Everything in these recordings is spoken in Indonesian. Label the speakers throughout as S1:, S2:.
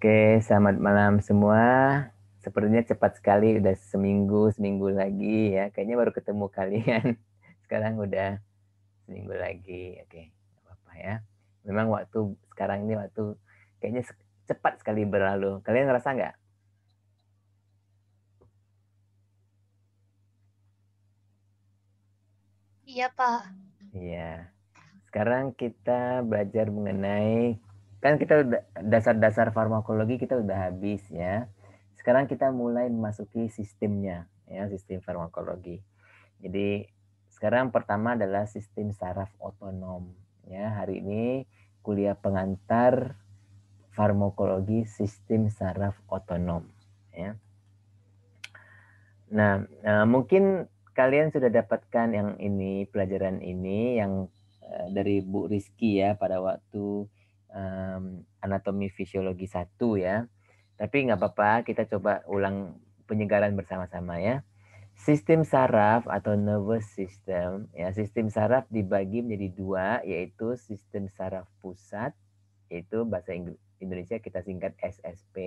S1: Oke, selamat malam semua. Sepertinya cepat sekali, udah seminggu lagi ya. Kayaknya baru ketemu kalian. Sekarang udah seminggu lagi. Oke, nggak apa-apa ya. Memang waktu sekarang ini waktu kayaknya cepat sekali berlalu. Kalian ngerasa nggak?
S2: Iya, Pak.
S1: Iya. Sekarang kita belajar mengenai, kan kita udah dasar-dasar farmakologi kita udah habis ya. Sekarang kita mulai memasuki sistemnya ya, sistem farmakologi. Jadi sekarang pertama adalah sistem saraf otonom. Ya, hari ini kuliah pengantar farmakologi sistem saraf otonom. Ya. Nah, mungkin kalian sudah dapatkan yang ini, pelajaran ini yang dari Bu Rizky ya pada waktu anatomi fisiologi 1 ya. Tapi nggak apa-apa, kita coba ulang penyegaran bersama-sama ya. Sistem saraf atau nervous system, ya sistem saraf dibagi menjadi dua, yaitu sistem saraf pusat, yaitu bahasa Indonesia kita singkat SSP.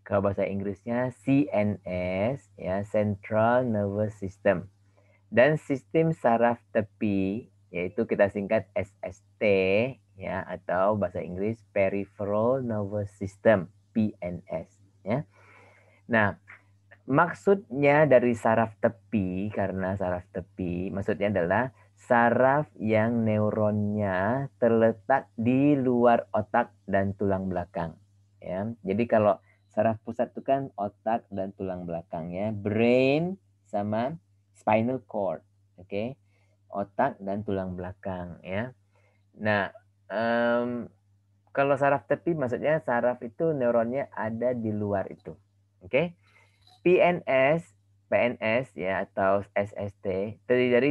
S1: Kalau bahasa Inggrisnya CNS, ya Central Nervous System. Dan sistem saraf tepi, yaitu kita singkat SST, ya atau bahasa Inggris Peripheral Nervous System (PNS). Ya. Nah, maksudnya dari saraf tepi, karena saraf tepi, maksudnya adalah saraf yang neuronnya terletak di luar otak dan tulang belakang. Ya, jadi kalau saraf pusat itu kan otak dan tulang belakangnya, brain sama spinal cord, oke, otak dan tulang belakang ya. Nah, kalau saraf tepi maksudnya saraf itu neuronnya ada di luar itu, oke. PNS, PNS ya atau SST terdiri dari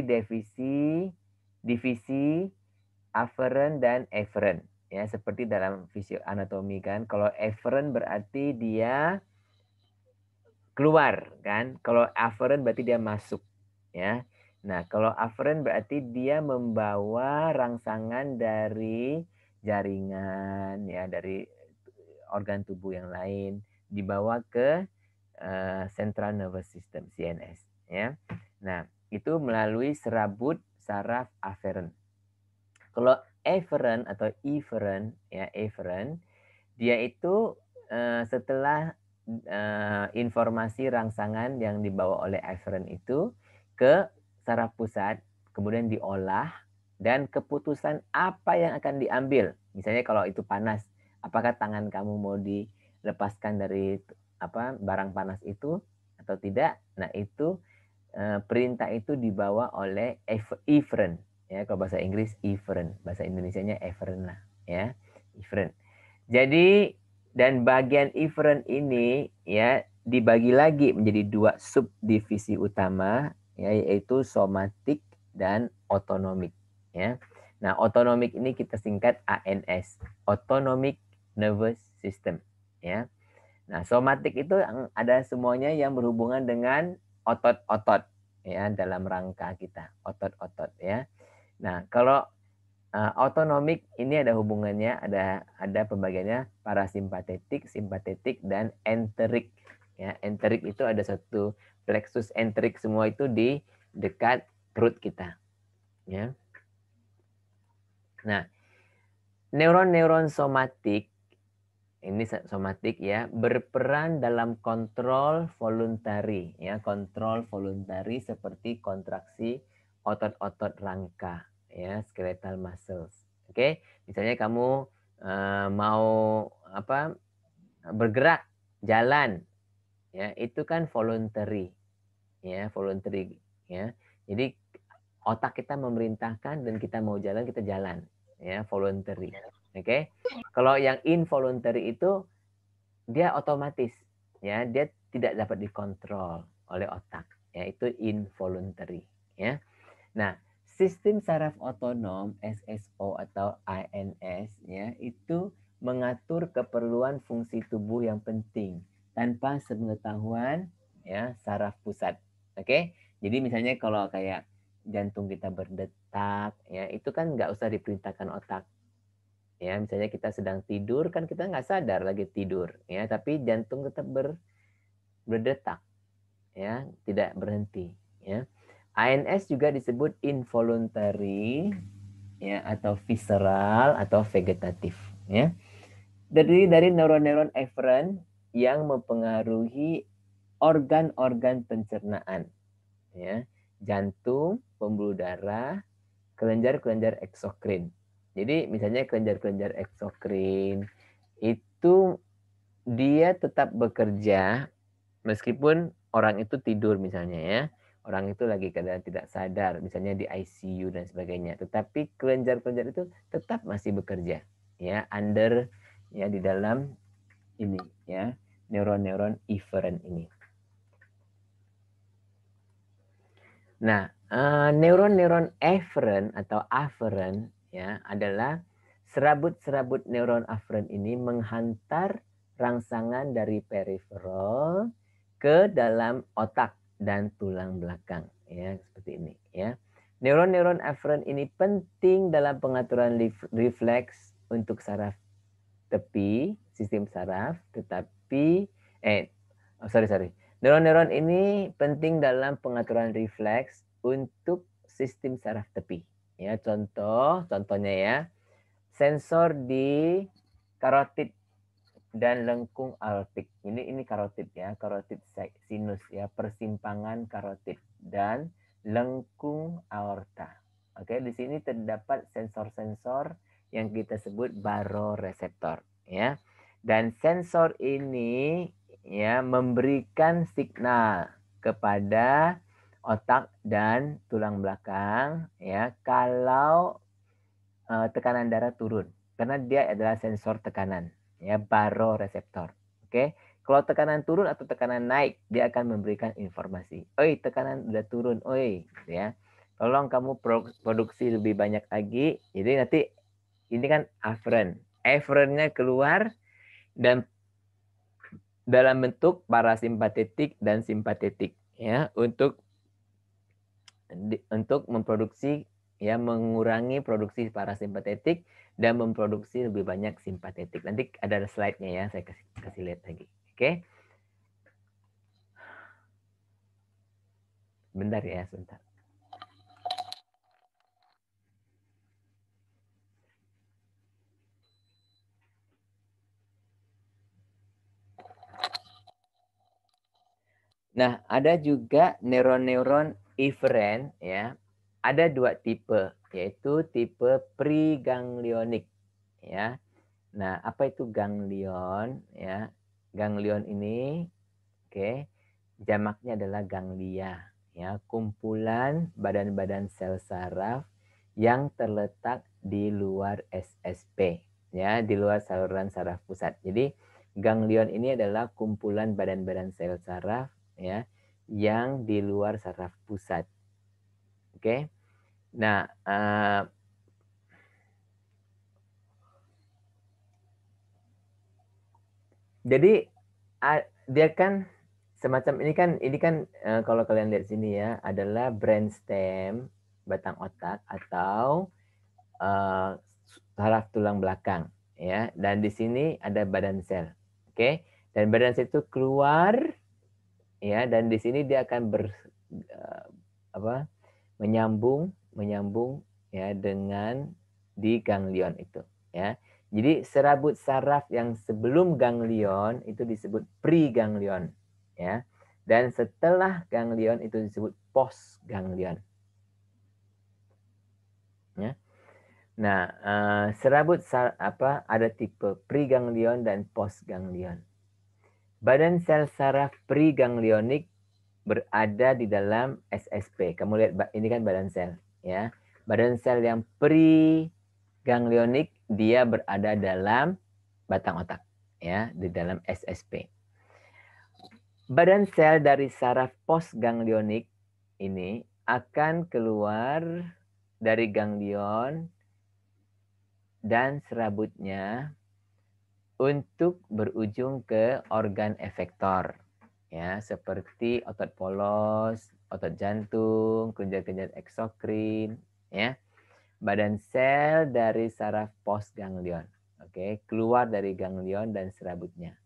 S1: divisi aferen dan eferen. Ya, seperti dalam fisioanatomi kan. Kalau eferen berarti dia keluar kan. Kalau aferen berarti dia masuk ya. Nah, kalau aferen berarti dia membawa rangsangan dari jaringan ya, dari organ tubuh yang lain dibawa ke Central Nervous System CNS ya. Nah, itu melalui serabut saraf aferen. Kalau eferen atau eferen ya, eferen dia itu setelah informasi rangsangan yang dibawa oleh eferen itu ke saraf pusat, kemudian diolah dan keputusan apa yang akan diambil. Misalnya kalau itu panas, apakah tangan kamu mau dilepaskan dari barang panas itu atau tidak? Nah, itu perintah itu dibawa oleh eferen ya, kalau bahasa Inggris eferen, bahasa Indonesianya eferen lah ya, eferen. Jadi dan bagian eferen ini ya dibagi lagi menjadi dua subdivisi utama ya, yaitu somatik dan otonomik ya. Nah, otonomik ini kita singkat ANS, Autonomic Nervous System ya. Nah, somatik itu ada semuanya yang berhubungan dengan otot-otot ya, dalam rangka kita, otot-otot ya. Nah, kalau otonomik ini ada hubungannya, ada pembagiannya parasimpatetik, simpatetik dan enterik. Ya, enterik itu ada satu plexus enterik, semua itu di dekat perut kita. Ya. Nah, neuron-neuron somatik ini somatik ya berperan dalam kontrol voluntari ya, kontrol voluntari seperti kontraksi otot-otot rangka ya, skeletal muscles. Oke, misalnya kamu mau bergerak jalan ya, itu kan voluntary ya, voluntary ya. Jadi otak kita memerintahkan dan kita mau jalan, kita jalan ya, voluntary. Oke. Kalau yang involuntary itu dia otomatis ya, dia tidak dapat dikontrol oleh otak ya, itu involuntary ya. Nah, sistem saraf otonom SSO atau INS ya itu mengatur keperluan fungsi tubuh yang penting tanpa sepengetahuan ya saraf pusat. Oke, jadi misalnya kalau kayak jantung kita berdetak ya, itu kan nggak usah diperintahkan otak Ya, misalnya kita sedang tidur kan kita nggak sadar lagi tidur, ya, tapi jantung tetap berdetak, ya, tidak berhenti, ya. ANS juga disebut involuntary, ya, atau visceral atau vegetatif, ya. Dari neuron-neuron eferen yang mempengaruhi organ-organ pencernaan, ya, jantung, pembuluh darah, kelenjar-kelenjar eksokrin. Jadi misalnya kelenjar-kelenjar eksokrin itu dia tetap bekerja meskipun orang itu tidur misalnya ya. Orang itu lagi keadaan tidak sadar, misalnya di ICU dan sebagainya. Tetapi kelenjar-kelenjar itu tetap masih bekerja ya, under ya di dalam ini ya, neuron-neuron eferen ini. Nah, neuron-neuron eferen atau aferen ya adalah serabut-serabut neuron aferen ini menghantar rangsangan dari periferal ke dalam otak dan tulang belakang ya, seperti ini ya. Neuron-neuron aferen ini penting dalam pengaturan refleks untuk saraf tepi, sistem saraf, tetapi sorry. Neuron-neuron ini penting dalam pengaturan refleks untuk sistem saraf tepi. Ya, contohnya ya, sensor di karotid dan lengkung aortik. Ini karotid ya, karotid sinus ya, persimpangan karotid dan lengkung aorta. Oke, di sini terdapat sensor-sensor yang kita sebut baroreseptor ya. Dan sensor ini ya memberikan signal kepada otak dan tulang belakang ya kalau tekanan darah turun karena dia adalah sensor tekanan ya, baroreseptor. Oke. Kalau tekanan turun atau tekanan naik, dia akan memberikan informasi. Oi, tekanan udah turun, oi, gitu ya. Tolong kamu produksi lebih banyak lagi. Jadi nanti ini kan aferen. Aferennya keluar dan dalam bentuk parasimpatetik dan simpatetik ya, untuk memproduksi ya, mengurangi produksi parasimpatetik dan memproduksi lebih banyak simpatetik. Nanti ada slide-nya ya, saya kasih lihat lagi. Oke. Bentar ya, sebentar. Nah, ada juga neuron-neuron eferen ya. Ada dua tipe, yaitu tipe preganglionik ya. Nah, apa itu ganglion ya? Ganglion ini jamaknya adalah ganglia ya, kumpulan badan-badan sel saraf yang terletak di luar SSP ya, di luar saluran saraf pusat. Jadi ganglion ini adalah kumpulan badan-badan sel saraf ya yang di luar saraf pusat. Oke. Nah, jadi dia kan semacam ini kan kalau kalian lihat sini ya adalah brainstem, batang otak atau saraf tulang belakang ya, dan di sini ada badan sel. Oke. Dan badan sel itu keluar ya, dan di sini dia akan menyambung ya dengan di ganglion itu ya. Jadi serabut saraf yang sebelum ganglion itu disebut preganglion ya. Dan setelah ganglion itu disebut postganglion. Ya. Nah, serabut ada tipe preganglion dan postganglion. Badan sel saraf preganglionik berada di dalam SSP. Kamu lihat ini kan badan sel ya. Badan sel yang preganglionik dia berada dalam batang otak ya, di dalam SSP. Badan sel dari saraf postganglionik ini akan keluar dari ganglion dan serabutnya untuk berujung ke organ efektor ya, seperti otot polos, otot jantung, kelenjar-kelenjar eksokrin ya. badan sel dari saraf postganglion. Oke, keluar dari ganglion dan serabutnya.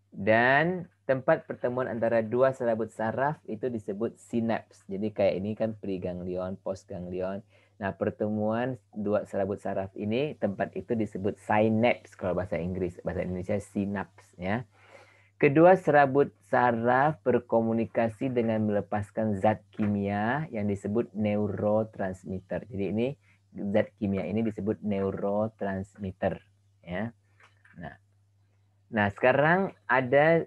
S1: Dan tempat pertemuan antara dua serabut saraf itu disebut sinaps. Jadi kayak ini kan preganglion, postganglion. Nah, pertemuan dua serabut saraf ini tempat itu disebut synapse kalau bahasa Inggris, bahasa Indonesia sinaps ya. Kedua serabut saraf berkomunikasi dengan melepaskan zat kimia yang disebut neurotransmitter. Jadi ini zat kimia ini disebut neurotransmitter ya. Nah, sekarang ada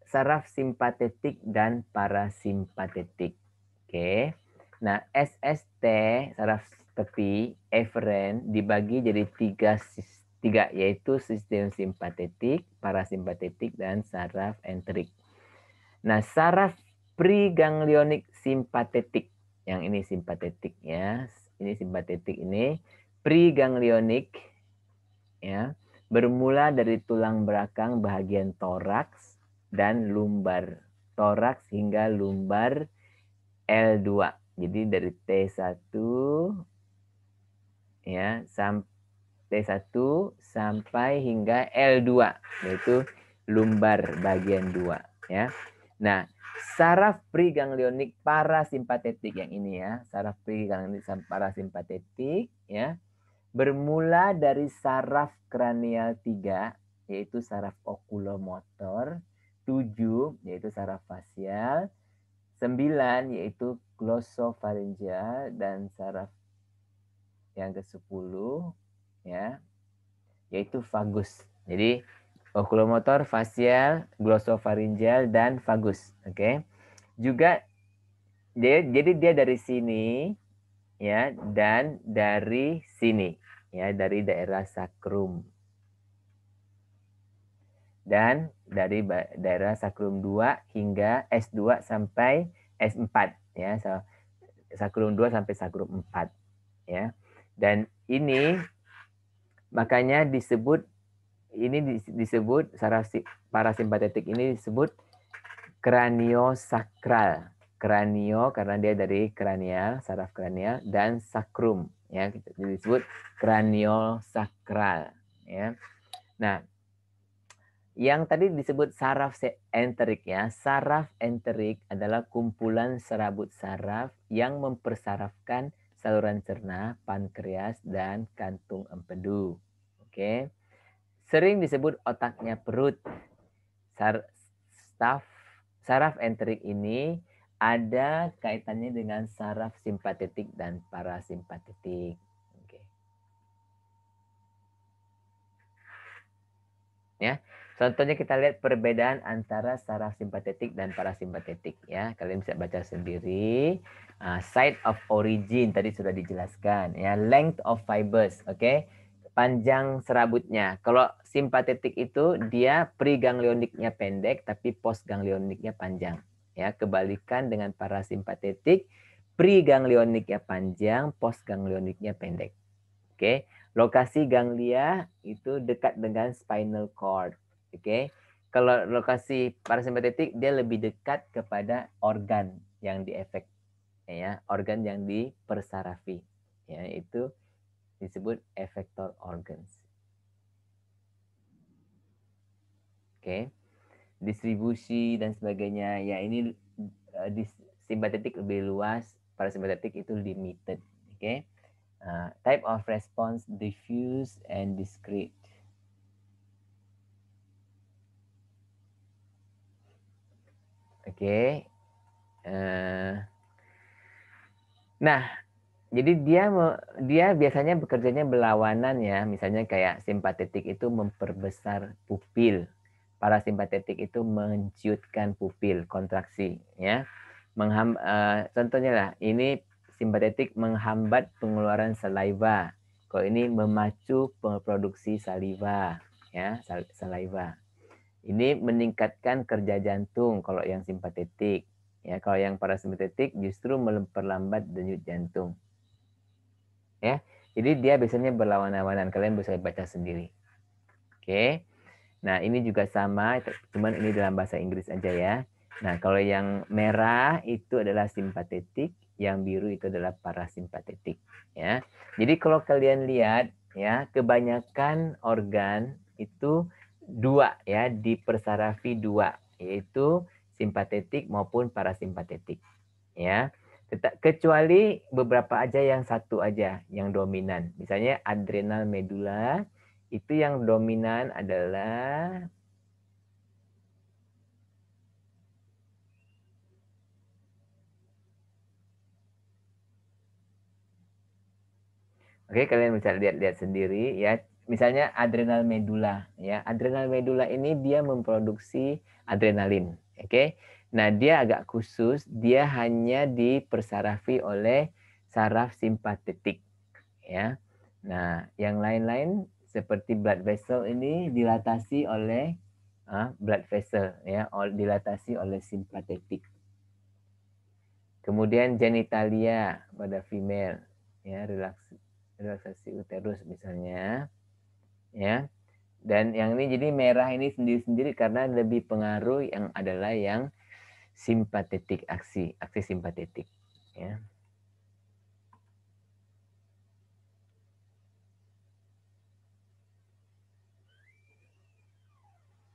S1: saraf simpatetik dan parasimpatetik. Oke. Nah, SST saraf tepi eferen dibagi jadi tiga yaitu sistem simpatetik, parasimpatetik dan saraf enterik. Nah, saraf preganglionik simpatetik yang ini simpatetik ya. Ini simpatetik ini preganglionik ya. Bermula dari tulang belakang bagian toraks dan lumbar. Toraks hingga lumbar L2. Jadi dari T1 ya sampai T1 sampai hingga L2 yaitu lumbar bagian 2 ya. Nah, saraf preganglionik parasimpatetik yang ini ya, saraf preganglionik parasimpatetik ya. Bermula dari saraf kranial 3 yaitu saraf okulomotor, 7 yaitu saraf fasial, 9 yaitu glossopharyngeal dan saraf yang ke-10 ya yaitu vagus. Jadi okulomotor, fasial, glossopharyngeal dan vagus, oke. Juga dia dari sini ya dan dari sini ya dari daerah sakrum. Dan dari daerah sakrum 2 hingga S2 sampai S4 ya. Sakrum 2 sampai sakrum 4 ya. Dan ini makanya disebut saraf parasimpatetik ini disebut kraniosakral. Kranio karena dia dari kranial, saraf kranial dan sakrum ya disebut kraniosakral ya. Nah, yang tadi disebut saraf enterik ya. Saraf enterik adalah kumpulan serabut saraf yang mempersarafkan saluran cerna, pankreas dan kantung empedu. Oke. Sering disebut otaknya perut. Saraf enterik ini ada kaitannya dengan saraf simpatetik dan parasimpatetik. Oke. Ya. Contohnya kita lihat perbedaan antara saraf simpatetik dan parasimpatetik ya. Kalian bisa baca sendiri. Site of origin tadi sudah dijelaskan ya. Length of fibers, oke. Panjang serabutnya. Kalau simpatetik itu dia preganglioniknya pendek tapi postganglioniknya panjang. Ya, kebalikan dengan parasimpatetik, preganglioniknya panjang, postganglioniknya pendek. Oke. Lokasi ganglia itu dekat dengan spinal cord. Oke. Kalau lokasi parasimpatetik dia lebih dekat kepada organ yang diefek ya, organ yang dipersarafi ya, itu disebut effector organs. Oke. Distribusi dan sebagainya ya ini simpatetik lebih luas, parasimpatetik itu limited. Oke. Type of response diffuse and discrete. Oke. Nah, jadi dia biasanya bekerjanya berlawanan ya. Misalnya kayak simpatetik itu memperbesar pupil. Parasimpatetik itu menciutkan pupil, kontraksi ya. Contohnya lah, ini simpatetik menghambat pengeluaran saliva. Kalau ini memacu produksi saliva ya, saliva. Ini meningkatkan kerja jantung kalau yang simpatetik. Ya, kalau yang parasimpatetik justru memperlambat denyut jantung. Ya. Jadi dia biasanya berlawanan-lawanan. Kalian bisa baca sendiri. Oke. Nah, ini juga sama, cuman ini dalam bahasa Inggris aja ya. Nah, kalau yang merah itu adalah simpatetik, yang biru itu adalah parasimpatetik ya. Jadi kalau kalian lihat ya, kebanyakan organ itu dua ya, dipersarafi dua, yaitu simpatetik maupun parasimpatetik ya. Kecuali beberapa aja yang satu aja yang dominan. Misalnya adrenal medula itu yang dominan adalah Oke, kalian bisa lihat-lihat sendiri ya. Misalnya adrenal medula ya. Adrenal medula ini dia memproduksi adrenalin, oke. Nah, dia agak khusus, dia hanya dipersarafi oleh saraf simpatetik ya. Nah, yang lain-lain seperti blood vessel ini dilatasi oleh blood vessel ya, dilatasi oleh simpatetik. Kemudian genitalia pada female ya, relaksasi uterus misalnya ya. Dan yang ini jadi merah ini sendiri-sendiri karena lebih pengaruh yang adalah yang simpatetik, aksi simpatetik ya.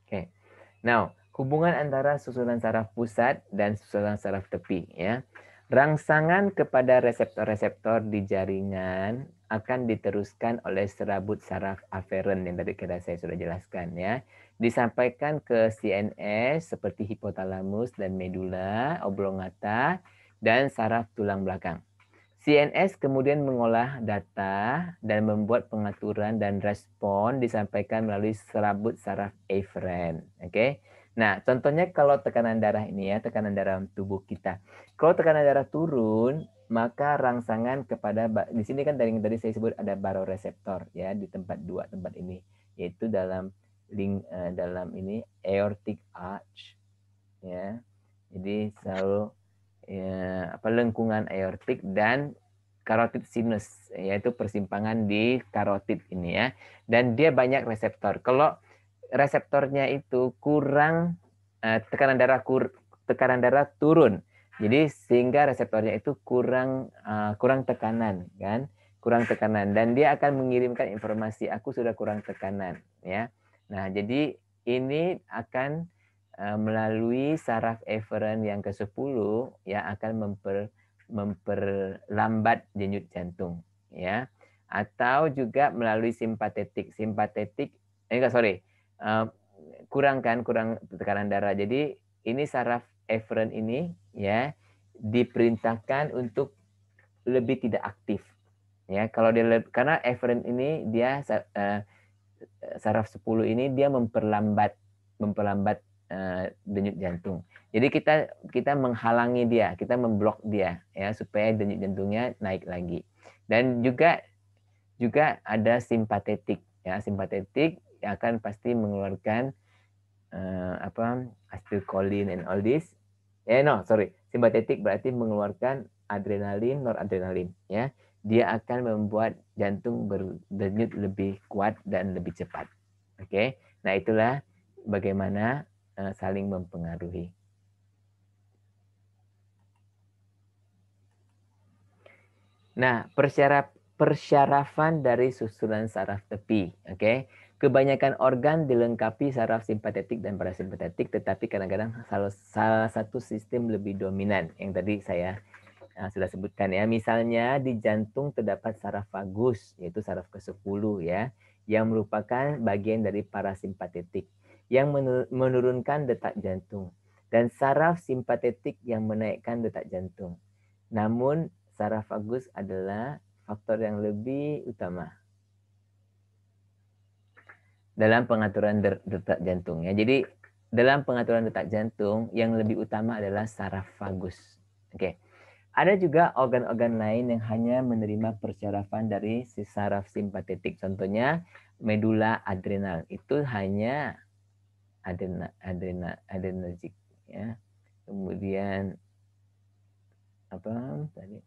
S1: Oke. Now, hubungan antara susunan saraf pusat dan susunan saraf tepi ya. Rangsangan kepada reseptor-reseptor di jaringan akan diteruskan oleh serabut saraf aferen yang tadi saya sudah jelaskan ya. Disampaikan ke CNS seperti hipotalamus dan medula oblongata dan saraf tulang belakang. CNS kemudian mengolah data dan membuat pengaturan dan respon disampaikan melalui serabut saraf afferent. Oke. Nah, contohnya kalau tekanan darah ini ya, tekanan darah tubuh kita. Kalau tekanan darah turun, maka rangsangan kepada di sini kan dari yang tadi saya sebut ada baroreseptor ya di tempat ini, yaitu dalam dalam ini aortic arch ya. Jadi selalu ya, lengkungan aortik dan carotid sinus, yaitu persimpangan di karotid ini ya. Dan dia banyak reseptor. Kalau reseptornya itu kurang tekanan darah turun. Jadi sehingga reseptornya itu kurang tekanan kan, kurang tekanan dan dia akan mengirimkan informasi aku sudah kurang tekanan ya. Nah, jadi ini akan melalui saraf eferen yang ke-10 yang akan memperlambat denyut jantung ya. Atau juga melalui simpatetik. Kurang tekanan darah. Jadi ini saraf eferen ini ya diperintahkan untuk lebih tidak aktif. Ya, kalau dia karena eferen ini dia saraf 10 ini dia memperlambat denyut jantung. Jadi kita menghalangi dia, kita memblok dia ya supaya denyut jantungnya naik lagi. Dan juga ada simpatetik ya, simpatetik yang akan pasti mengeluarkan acetylcholine and all this. Simpatetik berarti mengeluarkan adrenalin, noradrenalin ya. Dia akan membuat jantung berdenyut lebih kuat dan lebih cepat. Oke. Nah, itulah bagaimana saling mempengaruhi. Nah, persyarafan dari susunan saraf tepi, oke. Kebanyakan organ dilengkapi saraf simpatetik dan parasimpatetik, tetapi kadang-kadang salah satu sistem lebih dominan yang tadi saya sudah sebutkan ya. Misalnya di jantung terdapat saraf vagus, yaitu saraf ke-10 ya, yang merupakan bagian dari parasimpatetik yang menurunkan detak jantung dan saraf simpatetik yang menaikkan detak jantung. Namun saraf vagus adalah faktor yang lebih utama dalam pengaturan detak jantung ya. Jadi dalam pengaturan detak jantung yang lebih utama adalah saraf vagus. Oke. Ada juga organ-organ lain yang hanya menerima persyarafan dari si saraf simpatetik. Contohnya medula adrenal itu hanya adrenergic ya. Kemudian apa tadi?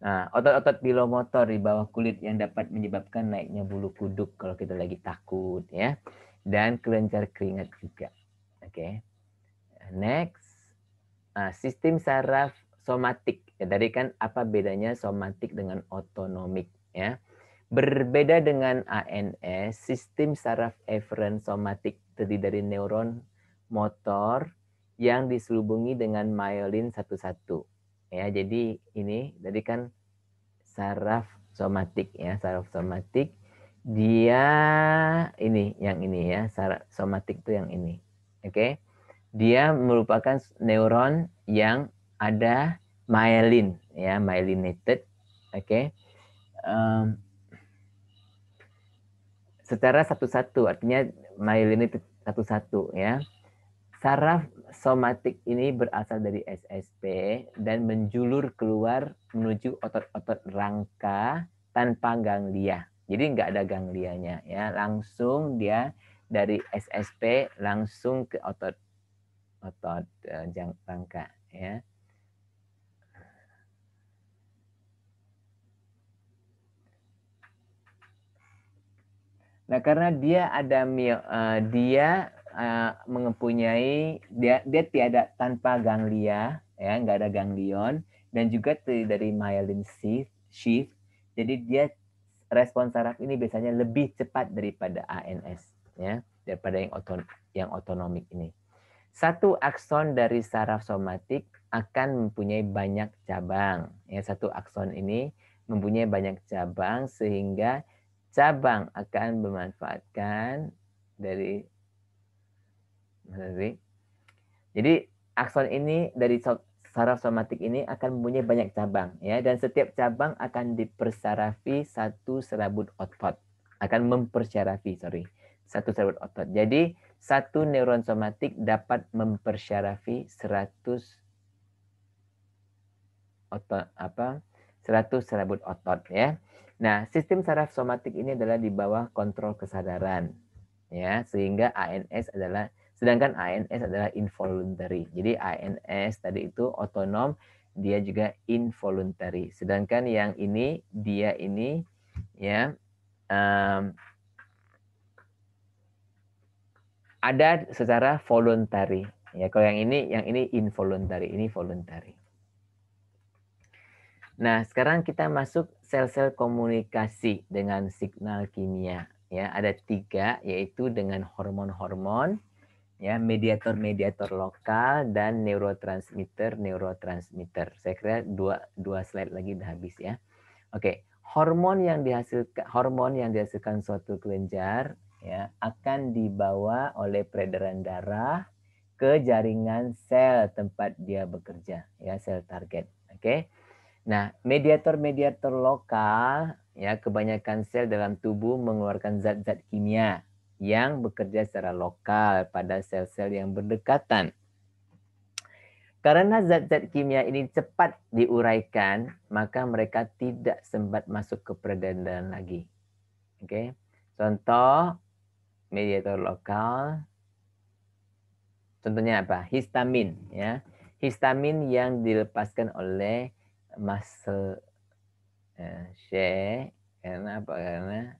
S1: Nah, otot-otot pilomotor di bawah kulit yang dapat menyebabkan naiknya bulu kuduk kalau kita lagi takut ya. Dan kelenjar keringat juga. Oke. Next. Sistem saraf somatik. Ya, tadi kan apa bedanya somatik dengan otonomik ya. Berbeda dengan ANS, sistem saraf eferen somatik terdiri dari neuron motor yang diselubungi dengan myelin 1-1. Ya, jadi ini tadi kan saraf somatik ya, saraf somatik dia ini yang ini ya, saraf somatik itu yang ini. Oke. Dia merupakan neuron yang ada myelin ya, myelinated. Oke. Secara satu-satu, artinya myelinated satu-satu ya. Saraf somatik ini berasal dari SSP dan menjulur keluar menuju otot-otot rangka tanpa ganglia. Jadi nggak ada ganglianya ya, langsung dia dari SSP langsung ke otot rangka ya. Nah, karena dia ada dia mempunyai dia tiada tanpa ganglia ya, nggak ada ganglion dan juga dari myelin sheath. Jadi dia respon saraf ini biasanya lebih cepat daripada ANS ya, daripada yang otonomik ini. Satu akson dari saraf somatik akan mempunyai banyak cabang. Ya, satu akson ini mempunyai banyak cabang sehingga cabang akan memanfaatkan dari jadi akson ini dari saraf somatik ini akan mempunyai banyak cabang ya, dan setiap cabang akan dipersarafi satu serabut otot, akan mempersyarafi satu serabut otot. Jadi satu neuron somatik dapat mempersyarafi 100 otot 100 serabut otot ya. Nah, sistem saraf somatik ini adalah di bawah kontrol kesadaran ya, sehingga sedangkan ANS adalah involuntary. Jadi ANS tadi itu otonom, dia juga involuntary. Sedangkan yang ini dia ini ya ada secara voluntary. Ya, kalau yang ini involuntary, ini voluntary. Nah, sekarang kita masuk sel-sel komunikasi dengan signal kimia. Ya, ada 3, yaitu dengan hormon-hormon, ya, mediator-mediator lokal, dan neurotransmitter. Saya kira dua slide lagi udah habis ya. Oke, hormon yang dihasilkan suatu kelenjar ya akan dibawa oleh peredaran darah ke jaringan sel tempat dia bekerja, ya, sel target. Oke. Nah, mediator-mediator lokal ya, kebanyakan sel dalam tubuh mengeluarkan zat-zat kimia yang bekerja secara lokal pada sel-sel yang berdekatan. Karena zat-zat kimia ini cepat diuraikan, maka mereka tidak sempat masuk ke peredaran lagi. Oke. Contoh mediator lokal, contohnya apa? Histamin ya. Histamin yang dilepaskan oleh muscle share karena apa? Karena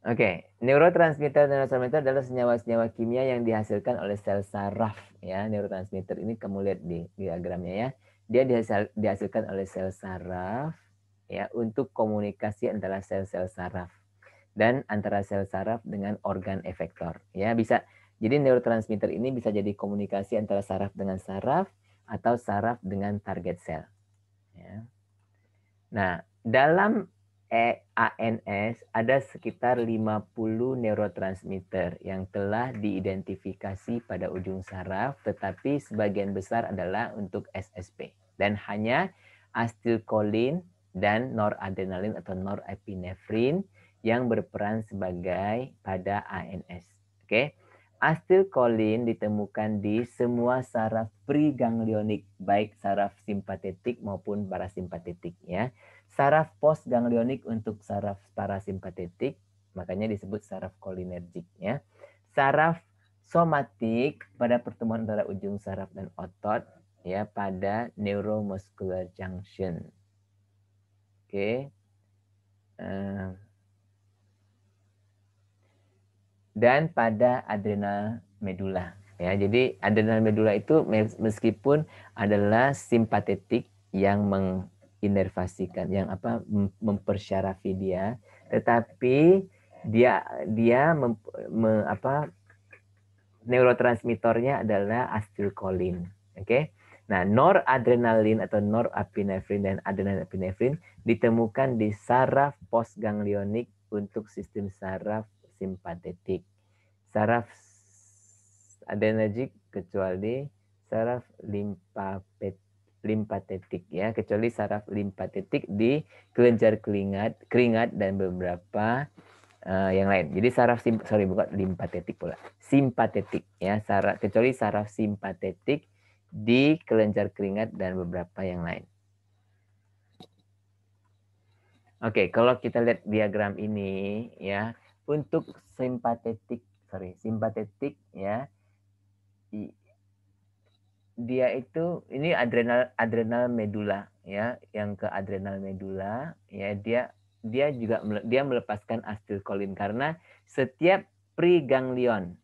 S1: Oke, neurotransmitter adalah senyawa-senyawa kimia yang dihasilkan oleh sel saraf ya. Neurotransmitter ini kamu lihat di diagramnya ya. Dia dihasilkan oleh sel saraf ya untuk komunikasi antara sel-sel saraf dan antara sel saraf dengan organ efektor. Ya, bisa. Jadi neurotransmitter ini bisa jadi komunikasi antara saraf dengan saraf atau saraf dengan target sel. Ya. Nah, dalam ANS ada sekitar 50 neurotransmitter yang telah diidentifikasi pada ujung saraf, tetapi sebagian besar adalah untuk SSP. Dan hanya acetylcholine dan noradrenalin atau norepinefrin yang berperan sebagai pada ANS. Oke. Acetylcholine ditemukan di semua saraf preganglionik, baik saraf simpatetik maupun parasimpatetik ya. Saraf postganglionik untuk saraf parasimpatetik, makanya disebut saraf cholinergic ya. Saraf somatik pada pertemuan antara ujung saraf dan otot ya pada neuromuscular junction. Oke. Dan pada adrenal medula. Ya, jadi adrenal medula itu meskipun adalah simpatetik yang menginervasikan, yang mempersyarafi dia, tetapi dia neurotransmitternya adalah acetylcholine. Oke. Nah, noradrenalin atau norepinefrin dan adrenalepinefrin ditemukan di saraf postganglionik untuk sistem saraf simpatetik. Saraf adrenergik kecuali saraf limpatetik ya, kecuali saraf limpatetik di kelenjar keringat dan beberapa yang lain. Jadi saraf bukan limpatetik pula. Simpatetik ya, kecuali saraf simpatetik di kelenjar keringat dan beberapa yang lain. Oke, kalau kita lihat diagram ini ya, untuk simpatetik ya, dia itu ini adrenal medula ya, yang ke adrenal medula ya, dia juga melepaskan acetylcholine karena setiap preganglion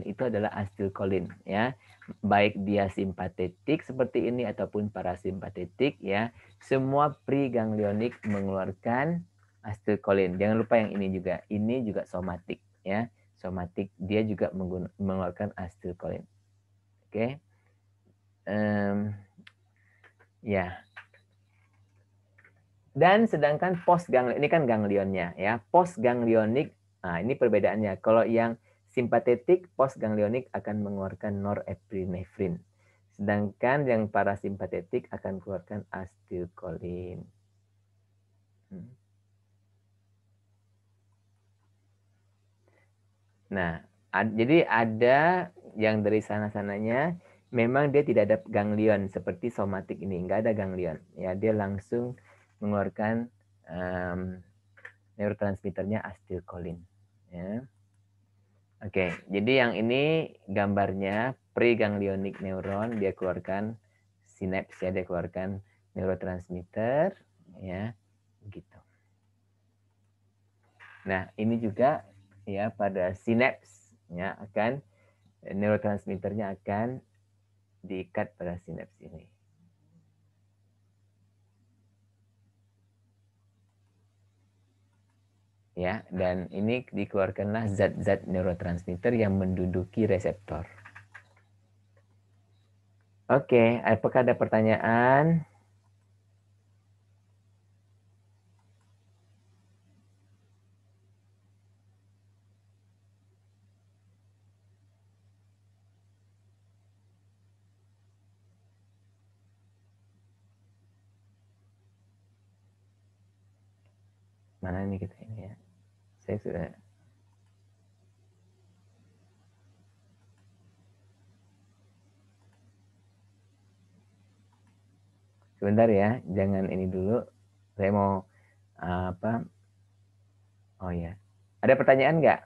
S1: itu adalah acetylcholine ya, baik dia simpatetik seperti ini ataupun parasimpatetik ya, semua preganglionik mengeluarkan acetylcholine. Jangan lupa yang ini juga somatik ya, somatik dia juga mengeluarkan acetylcholine. Oke. Ya. Dan sedangkan postganglionik ini kan ganglionnya ya. Postganglionik, nah ini perbedaannya. Kalau yang simpatetik, postganglionik akan mengeluarkan norepinefrin. Sedangkan yang parasimpatetik akan mengeluarkan acetylcholine. Nah, jadi ada yang dari sana-sananya memang dia tidak ada ganglion seperti somatik ini, nggak ada ganglion. Ya, dia langsung mengeluarkan neurotransmitternya acetylcholine. Ya. Oke, jadi yang ini gambarnya preganglionik neuron, dia keluarkan sinaps ya, dia keluarkan neurotransmitter ya, gitu. Nah, ini juga ya pada sinaps ya akan neurotransmitternya akan diikat pada sinaps ini. Ya, dan ini dikeluarkanlah zat-zat neurotransmitter yang menduduki reseptor. Oke, apakah ada pertanyaan? Mana ini kita ini ya? Saya sudah. Sebentar ya, jangan ini dulu. Saya mau apa? Oh ya, ada pertanyaan nggak?